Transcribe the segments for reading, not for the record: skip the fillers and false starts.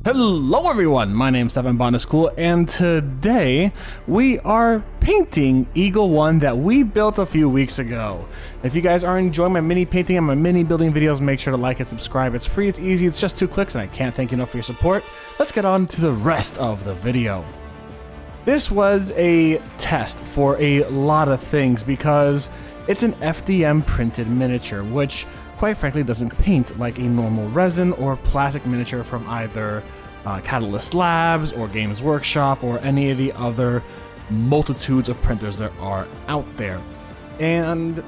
Hello everyone, my name's Botanist Cool, and today we are painting Eagle 1 that we built a few weeks ago. If you guys are enjoying my mini painting and my mini building videos, make sure to like and subscribe. It's free, it's easy, it's just 2 clicks, and I can't thank you enough for your support. Let's get on to the rest of the video. This was a test for a lot of things because it's an FDM printed miniature, which quite frankly doesn't paint like a normal resin or plastic miniature from either Catalyst Labs or Games Workshop or any of the other multitudes of printers there are out there. And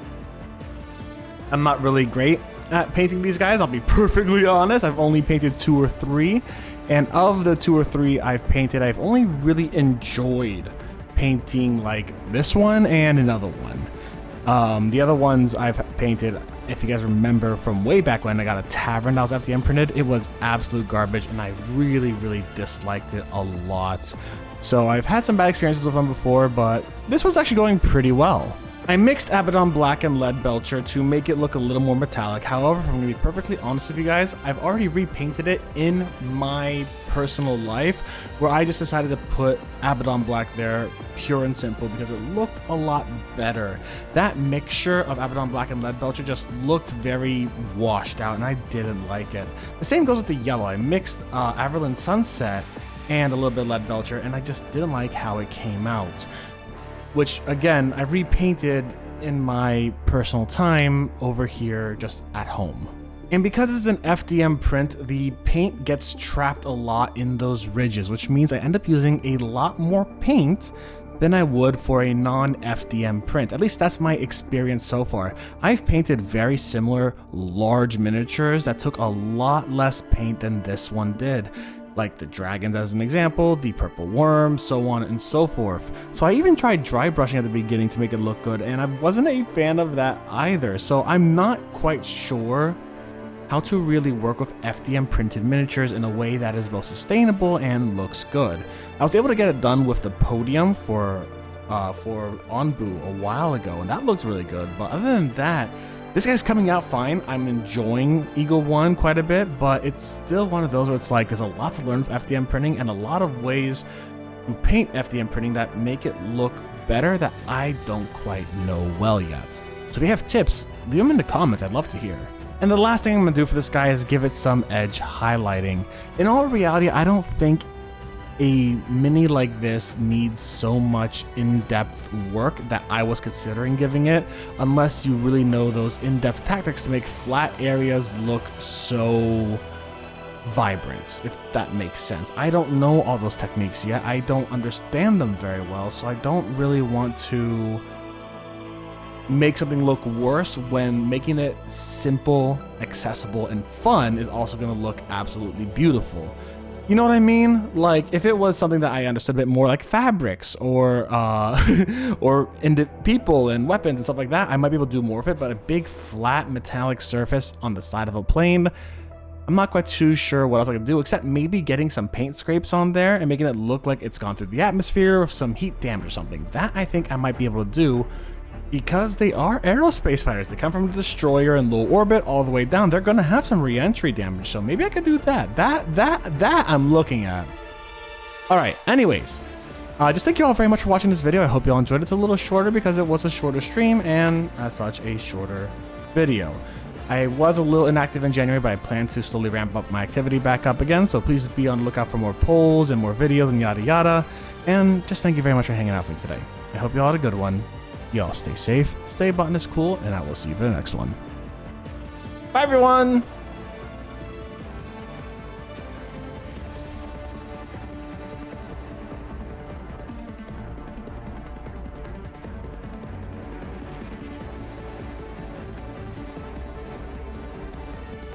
I'm not really great at painting these guys, I'll be perfectly honest. I've only painted 2 or 3, and of the 2 or 3 I've painted, I've only really enjoyed painting like this one and another one. The other ones I've painted, if you guys remember from way back when I got a tavern that was FDM printed, it was absolute garbage and I really disliked it a lot. So I've had some bad experiences with them before, but this one's actually going pretty well. I mixed Abaddon Black and Lead Belcher to make it look a little more metallic. However, if I'm going to be perfectly honest with you guys, I've already repainted it in my personal life, where I just decided to put Abaddon Black there pure and simple because it looked a lot better. That mixture of Abaddon Black and Lead Belcher just looked very washed out and I didn't like it. The same goes with the yellow. I mixed Averland Sunset and a little bit of Lead Belcher and I just didn't like how it came out. Which again, I repainted in my personal time over here just at home. And because it's an FDM print, the paint gets trapped a lot in those ridges, which means I end up using a lot more paint than I would for a non-FDM print. At least that's my experience so far. I've painted very similar large miniatures that took a lot less paint than this one did. Like the dragons as an example, the purple worm, so on and so forth. So I even tried dry brushing at the beginning to make it look good, and I wasn't a fan of that either. So I'm not quite sure how to really work with FDM printed miniatures in a way that is both sustainable and looks good. I was able to get it done with the podium for Onbu a while ago, and that looks really good. But other than that, this guy's coming out fine. I'm enjoying Eagle 1 quite a bit, but it's still one of those where it's like there's a lot to learn with FDM printing and a lot of ways to paint FDM printing that make it look better that I don't quite know well yet. So if you have tips, leave them in the comments, I'd love to hear. And the last thing I'm going to do for this guy is give it some edge highlighting. In all reality, I don't think a mini like this needs so much in-depth work that I was considering giving it, unless you really know those in-depth tactics to make flat areas look so vibrant, if that makes sense. I don't know all those techniques yet. I don't understand them very well, so I don't really want to make something look worse when making it simple, accessible, and fun is also going to look absolutely beautiful. You know what I mean? Like, if it was something that I understood a bit more, like fabrics or or people and weapons and stuff like that, I might be able to do more of it. But a big flat metallic surface on the side of a plane, I'm not quite too sure what else I can do, except maybe getting some paint scrapes on there and making it look like it's gone through the atmosphere with some heat damage or something. That I think I might be able to do, because they are aerospace fighters. They come from a destroyer in low orbit all the way down. They're gonna have some re-entry damage, so maybe I could do that. That I'm looking at. All right, anyways, just thank you all very much for watching this video. I hope you all enjoyed it. It's a little shorter because it was a shorter stream and as such a shorter video. I was a little inactive in January, but I plan to slowly ramp up my activity back up again, so please be on the lookout for more polls and more videos and yada yada. And just thank you very much for hanging out with me today. I hope you all had a good one. Y'all stay safe, stay Botanist Cool, and I will see you for the next one. Bye, everyone!